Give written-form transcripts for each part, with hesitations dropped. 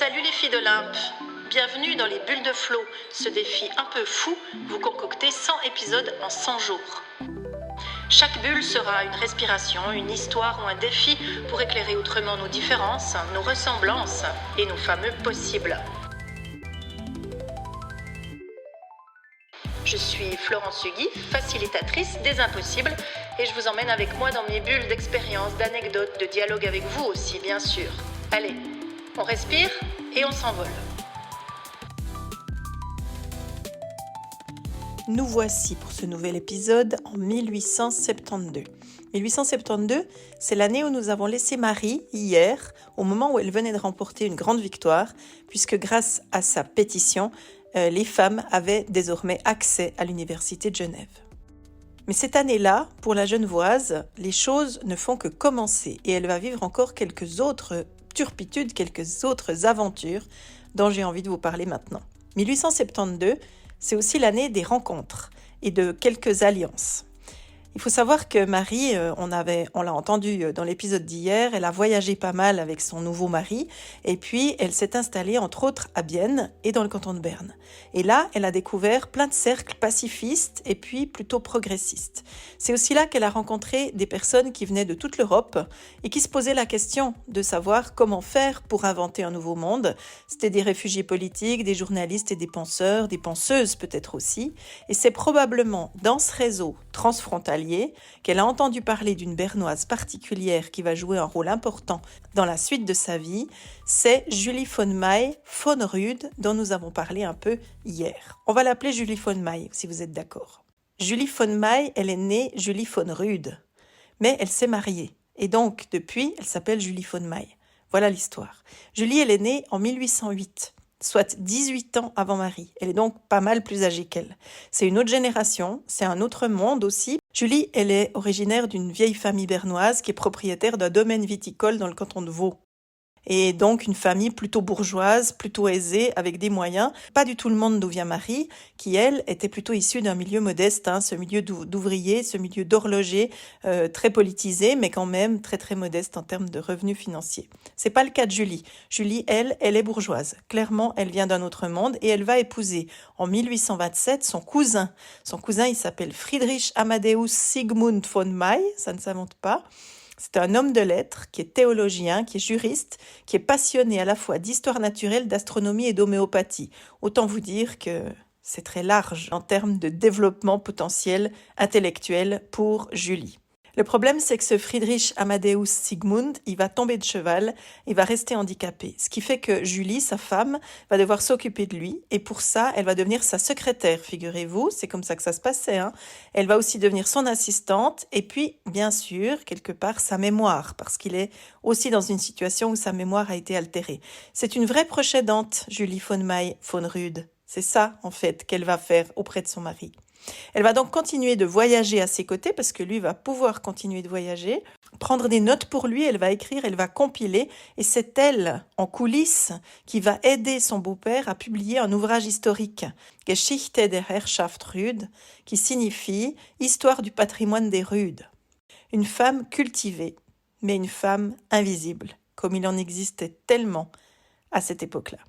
Salut les filles d'Olympe, bienvenue dans les bulles de flow, ce défi un peu fou, vous concoctez 100 épisodes en 100 jours. Chaque bulle sera une respiration, une histoire ou un défi pour éclairer autrement nos différences, nos ressemblances et nos fameux possibles. Je suis Florence Hugui, facilitatrice des impossibles, et je vous emmène avec moi dans mes bulles d'expériences, d'anecdotes, de dialogue avec vous aussi, bien sûr. Allez, on respire et on s'envole. Nous voici pour ce nouvel épisode en 1872. 1872, c'est l'année où nous avons laissé Marie hier, au moment où elle venait de remporter une grande victoire, puisque grâce à sa pétition, les femmes avaient désormais accès à l'université de Genève. Mais cette année-là, pour la Genevoise, les choses ne font que commencer et elle va vivre encore quelques autres turpitudes, quelques autres aventures dont j'ai envie de vous parler maintenant. 1872, c'est aussi l'année des rencontres et de quelques alliances. Il faut savoir que Marie, on l'a entendu dans l'épisode d'hier, elle a voyagé pas mal avec son nouveau mari et puis elle s'est installée entre autres à Bienne et dans le canton de Berne. Et là, elle a découvert plein de cercles pacifistes et puis plutôt progressistes. C'est aussi là qu'elle a rencontré des personnes qui venaient de toute l'Europe et qui se posaient la question de savoir comment faire pour inventer un nouveau monde. C'était des réfugiés politiques, des journalistes et des penseurs, des penseuses peut-être aussi. Et c'est probablement dans ce réseau transfrontalier qu'elle a entendu parler d'une Bernoise particulière qui va jouer un rôle important dans la suite de sa vie, c'est Julie von May von Rüde dont nous avons parlé un peu hier. On va l'appeler Julie von May si vous êtes d'accord. Julie von May, elle est née Julie von Rüde, mais elle s'est mariée et donc depuis elle s'appelle Julie von May. Voilà l'histoire. Julie, elle est née en 1808. Soit 18 ans avant Marie. Elle est donc pas mal plus âgée qu'elle. C'est une autre génération, c'est un autre monde aussi. Julie, elle est originaire d'une vieille famille bernoise qui est propriétaire d'un domaine viticole dans le canton de Vaud. Et donc une famille plutôt bourgeoise, plutôt aisée, avec des moyens. Pas du tout le monde d'où vient Marie, qui elle était plutôt issue d'un milieu modeste, ce milieu d'ouvriers, ce milieu d'horlogers, très politisé, mais quand même très très modeste en termes de revenus financiers. C'est pas le cas de Julie. Julie, elle est bourgeoise. Clairement, elle vient d'un autre monde et elle va épouser en 1827 son cousin. Son cousin, il s'appelle Friedrich Amadeus Sigmund von May, ça ne s'invente pas. C'est un homme de lettres qui est théologien, qui est juriste, qui est passionné à la fois d'histoire naturelle, d'astronomie et d'homéopathie. Autant vous dire que c'est très large en termes de développement potentiel intellectuel pour Julie. Le problème, c'est que ce Friedrich Amadeus Sigmund, il va tomber de cheval, il va rester handicapé. Ce qui fait que Julie, sa femme, va devoir s'occuper de lui. Et pour ça, elle va devenir sa secrétaire, figurez-vous. C'est comme ça que ça se passait. Elle va aussi devenir son assistante. Et puis, bien sûr, quelque part, sa mémoire. Parce qu'il est aussi dans une situation où sa mémoire a été altérée. C'est une vraie proche-aidante, Julie von May von Rüde. C'est ça, en fait, qu'elle va faire auprès de son mari. Elle va donc continuer de voyager à ses côtés parce que lui va pouvoir continuer de voyager, prendre des notes pour lui, elle va écrire, elle va compiler et c'est elle, en coulisses, qui va aider son beau-père à publier un ouvrage historique, Geschichte der Herrschaft Rüde, qui signifie Histoire du patrimoine des Rüdes. Une femme cultivée, mais une femme invisible, comme il en existait tellement à cette époque-là.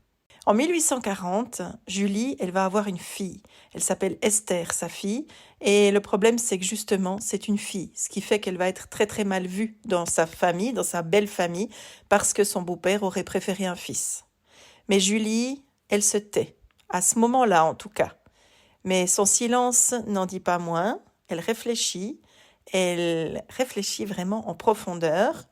En 1840, Julie, elle va avoir une fille. Elle s'appelle Esther, sa fille. Et le problème, c'est que justement, c'est une fille. Ce qui fait qu'elle va être très très mal vue dans sa famille, dans sa belle famille, parce que son beau-père aurait préféré un fils. Mais Julie, elle se tait. À ce moment-là, en tout cas. Mais son silence n'en dit pas moins. Elle réfléchit vraiment en profondeur.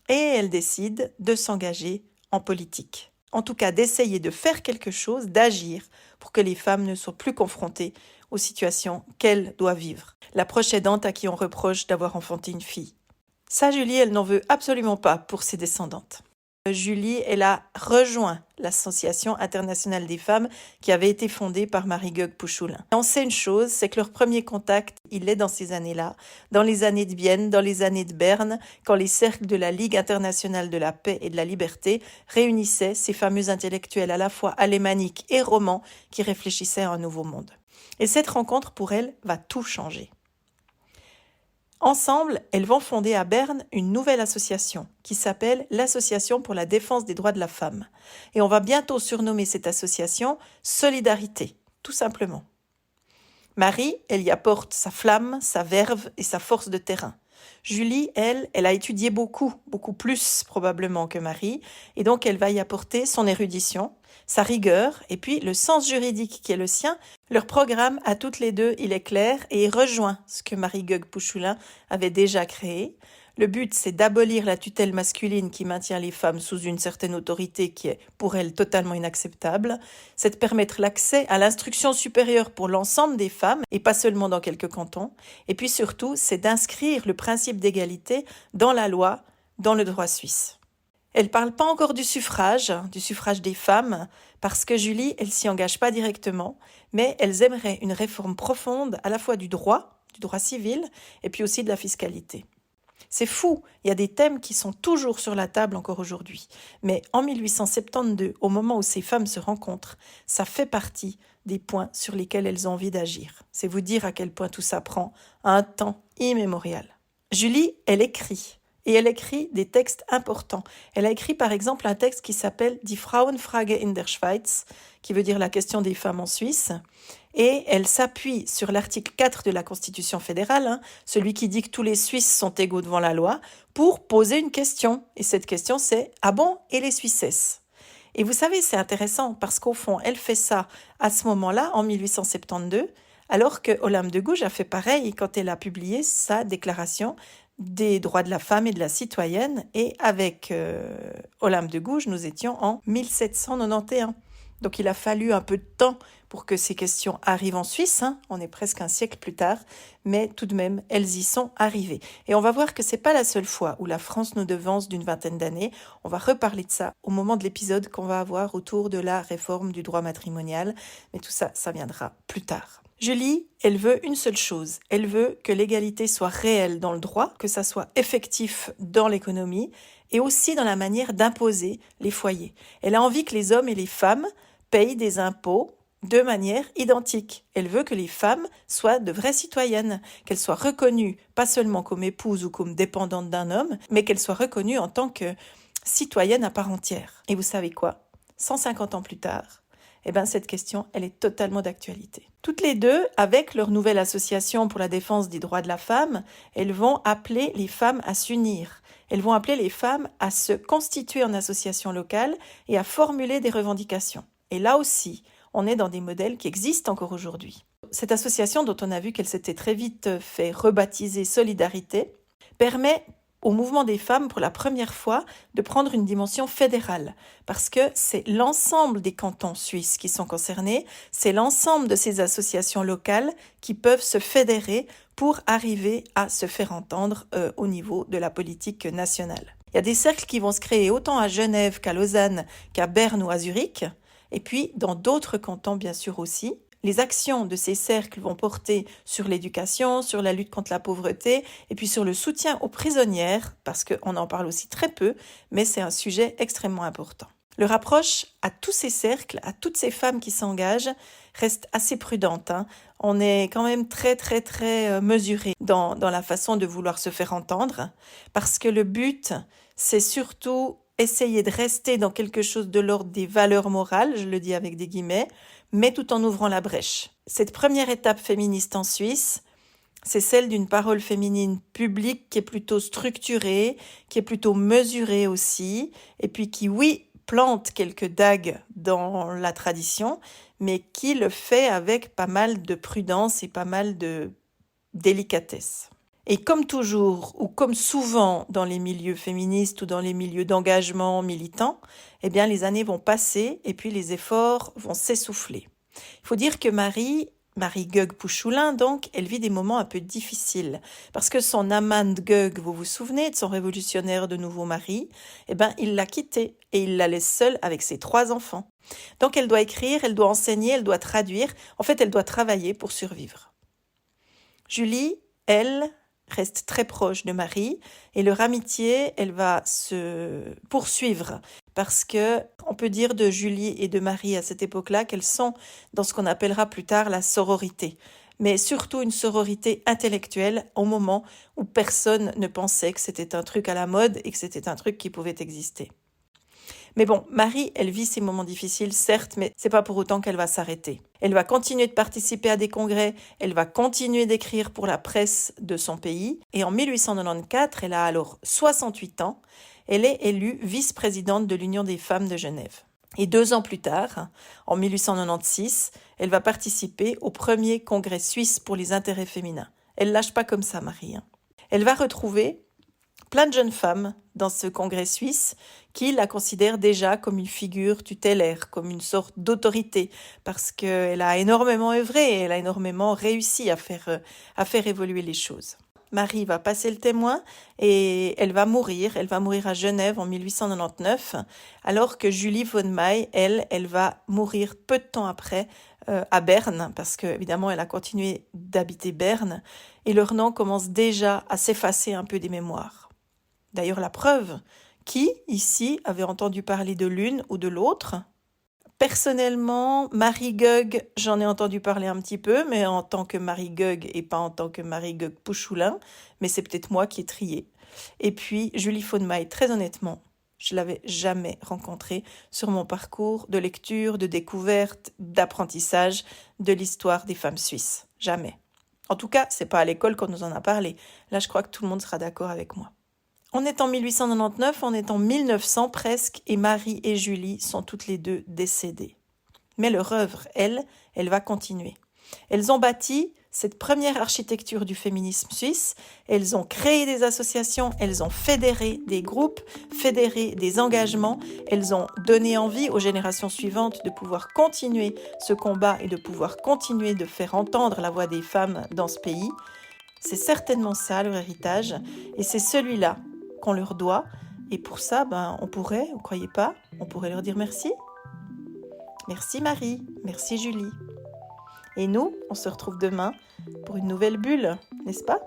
Et elle décide de s'engager en politique. En tout cas d'essayer de faire quelque chose, d'agir pour que les femmes ne soient plus confrontées aux situations qu'elles doivent vivre. La proche aidante à qui on reproche d'avoir enfanté une fille. Ça, Julie, elle n'en veut absolument pas pour ses descendantes. Julie, elle a rejoint l'Association internationale des femmes qui avait été fondée par Marie-Gueug Pouchoulin. On sait une chose, c'est que leur premier contact, il est dans ces années-là, dans les années de Bienne, dans les années de Berne, quand les cercles de la Ligue internationale de la paix et de la liberté réunissaient ces fameux intellectuels à la fois alémaniques et romans qui réfléchissaient à un nouveau monde. Et cette rencontre, pour elle, va tout changer. Ensemble, elles vont fonder à Berne une nouvelle association qui s'appelle l'Association pour la défense des droits de la femme. Et on va bientôt surnommer cette association Solidarité, tout simplement. Marie, elle y apporte sa flamme, sa verve et sa force de terrain. Julie, elle a étudié beaucoup plus probablement que Marie, et donc elle va y apporter son érudition, sa rigueur, et puis le sens juridique qui est le sien. Leur programme, à toutes les deux, il est clair et il rejoint ce que Marie Goegg-Pouchoulin avait déjà créé. Le but, c'est d'abolir la tutelle masculine qui maintient les femmes sous une certaine autorité qui est pour elles totalement inacceptable. C'est de permettre l'accès à l'instruction supérieure pour l'ensemble des femmes et pas seulement dans quelques cantons. Et puis surtout, c'est d'inscrire le principe d'égalité dans la loi, dans le droit suisse. Elle ne parle pas encore du suffrage des femmes, parce que Julie, elle s'y engage pas directement, mais elles aimeraient une réforme profonde à la fois du droit civil, et puis aussi de la fiscalité. C'est fou, il y a des thèmes qui sont toujours sur la table encore aujourd'hui. Mais en 1872, au moment où ces femmes se rencontrent, ça fait partie des points sur lesquels elles ont envie d'agir. C'est vous dire à quel point tout ça prend un temps immémorial. Julie, elle écrit. Et elle écrit des textes importants. Elle a écrit par exemple un texte qui s'appelle Die Frauenfrage in der Schweiz, qui veut dire la question des femmes en Suisse. Et elle s'appuie sur l'article 4 de la Constitution fédérale, celui qui dit que tous les Suisses sont égaux devant la loi, pour poser une question. Et cette question, c'est « Ah bon, et les Suissesses ?» Et vous savez, c'est intéressant parce qu'au fond, elle fait ça à ce moment-là, en 1872, alors que Olympe de Gouges a fait pareil quand elle a publié sa déclaration des droits de la femme et de la citoyenne. Et avec Olympe de Gouges, nous étions en 1791. Donc il a fallu un peu de temps pour que ces questions arrivent en Suisse. On est presque un siècle plus tard, mais tout de même, elles y sont arrivées. Et on va voir que ce n'est pas la seule fois où la France nous devance d'une vingtaine d'années. On va reparler de ça au moment de l'épisode qu'on va avoir autour de la réforme du droit matrimonial. Mais tout ça, ça viendra plus tard. Julie, elle veut une seule chose. Elle veut que l'égalité soit réelle dans le droit, que ça soit effectif dans l'économie et aussi dans la manière d'imposer les foyers. Elle a envie que les hommes et les femmes payent des impôts de manière identique. Elle veut que les femmes soient de vraies citoyennes, qu'elles soient reconnues pas seulement comme épouses ou comme dépendantes d'un homme, mais qu'elles soient reconnues en tant que citoyennes à part entière. Et vous savez quoi ? 150 ans plus tard, cette question, elle est totalement d'actualité. Toutes les deux, avec leur nouvelle association pour la défense des droits de la femme, elles vont appeler les femmes à s'unir. Elles vont appeler les femmes à se constituer en association locale et à formuler des revendications. Et là aussi, on est dans des modèles qui existent encore aujourd'hui. Cette association, dont on a vu qu'elle s'était très vite fait rebaptiser Solidarité, permet au mouvement des femmes pour la première fois de prendre une dimension fédérale, parce que c'est l'ensemble des cantons suisses qui sont concernés, c'est l'ensemble de ces associations locales qui peuvent se fédérer pour arriver à se faire entendre au niveau de la politique nationale. Il y a des cercles qui vont se créer autant à Genève qu'à Lausanne, qu'à Berne ou à Zurich, et puis dans d'autres cantons bien sûr aussi. Les actions de ces cercles vont porter sur l'éducation, sur la lutte contre la pauvreté et puis sur le soutien aux prisonnières, parce qu'on en parle aussi très peu, mais c'est un sujet extrêmement important. Le rapproche à tous ces cercles, à toutes ces femmes qui s'engagent, reste assez prudente. On est quand même très mesuré dans la façon de vouloir se faire entendre, parce que le but, c'est surtout essayer de rester dans quelque chose de l'ordre des valeurs morales, je le dis avec des guillemets, mais tout en ouvrant la brèche. Cette première étape féministe en Suisse, c'est celle d'une parole féminine publique qui est plutôt structurée, qui est plutôt mesurée aussi, et puis qui, oui, plante quelques dagues dans la tradition, mais qui le fait avec pas mal de prudence et pas mal de délicatesse. Et comme toujours, ou comme souvent dans les milieux féministes ou dans les milieux d'engagement militant, les années vont passer et puis les efforts vont s'essouffler. Il faut dire que Marie Goegg-Pouchoulin, donc, elle vit des moments un peu difficiles. Parce que son amant Goegg, vous vous souvenez de son révolutionnaire de nouveau mari, il l'a quittée et il la laisse seule avec ses 3 enfants. Donc elle doit écrire, elle doit enseigner, elle doit traduire. En fait, elle doit travailler pour survivre. Julie, elle, reste très proche de Marie et leur amitié, elle va se poursuivre parce que on peut dire de Julie et de Marie à cette époque-là qu'elles sont dans ce qu'on appellera plus tard la sororité. mais surtout une sororité intellectuelle au moment où personne ne pensait que c'était un truc à la mode et que c'était un truc qui pouvait exister. Mais bon, Marie, elle vit ces moments difficiles, certes, mais c'est pas pour autant qu'elle va s'arrêter. Elle va continuer de participer à des congrès, elle va continuer d'écrire pour la presse de son pays, et en 1894, elle a alors 68 ans, elle est élue vice-présidente de l'Union des femmes de Genève. Et 2 ans plus tard, en 1896, elle va participer au premier congrès suisse pour les intérêts féminins. Elle lâche pas comme ça, Marie. Elle va retrouver plein de jeunes femmes dans ce congrès suisse qui la considèrent déjà comme une figure tutélaire, comme une sorte d'autorité, parce qu'elle a énormément œuvré et elle a énormément réussi à faire évoluer les choses. Marie va passer le témoin et elle va mourir à Genève en 1899, alors que Julie von May, elle va mourir peu de temps après à Berne, parce qu'évidemment elle a continué d'habiter Berne, et leur nom commence déjà à s'effacer un peu des mémoires. D'ailleurs, la preuve, qui, ici, avait entendu parler de l'une ou de l'autre? Personnellement, Marie Goeg, j'en ai entendu parler un petit peu, mais en tant que Marie Goeg et pas en tant que Marie Goeg-Pouchoulin, mais c'est peut-être moi qui ai trié. Et puis, Julie von May, très honnêtement, je l'avais jamais rencontrée sur mon parcours de lecture, de découverte, d'apprentissage de l'histoire des femmes suisses. Jamais. En tout cas, c'est pas à l'école qu'on nous en a parlé. Là, je crois que tout le monde sera d'accord avec moi. On est en 1899, on est en 1900 presque, et Marie et Julie sont toutes les deux décédées. Mais leur œuvre, elle va continuer. Elles ont bâti cette première architecture du féminisme suisse, elles ont créé des associations, elles ont fédéré des groupes, fédéré des engagements, elles ont donné envie aux générations suivantes de pouvoir continuer ce combat et de pouvoir continuer de faire entendre la voix des femmes dans ce pays. C'est certainement ça leur héritage, et c'est celui-là qu'on leur doit, et pour ça, on pourrait, vous croyez pas, on pourrait leur dire merci. Merci Marie, merci Julie. Et nous, on se retrouve demain pour une nouvelle bulle, n'est-ce pas ?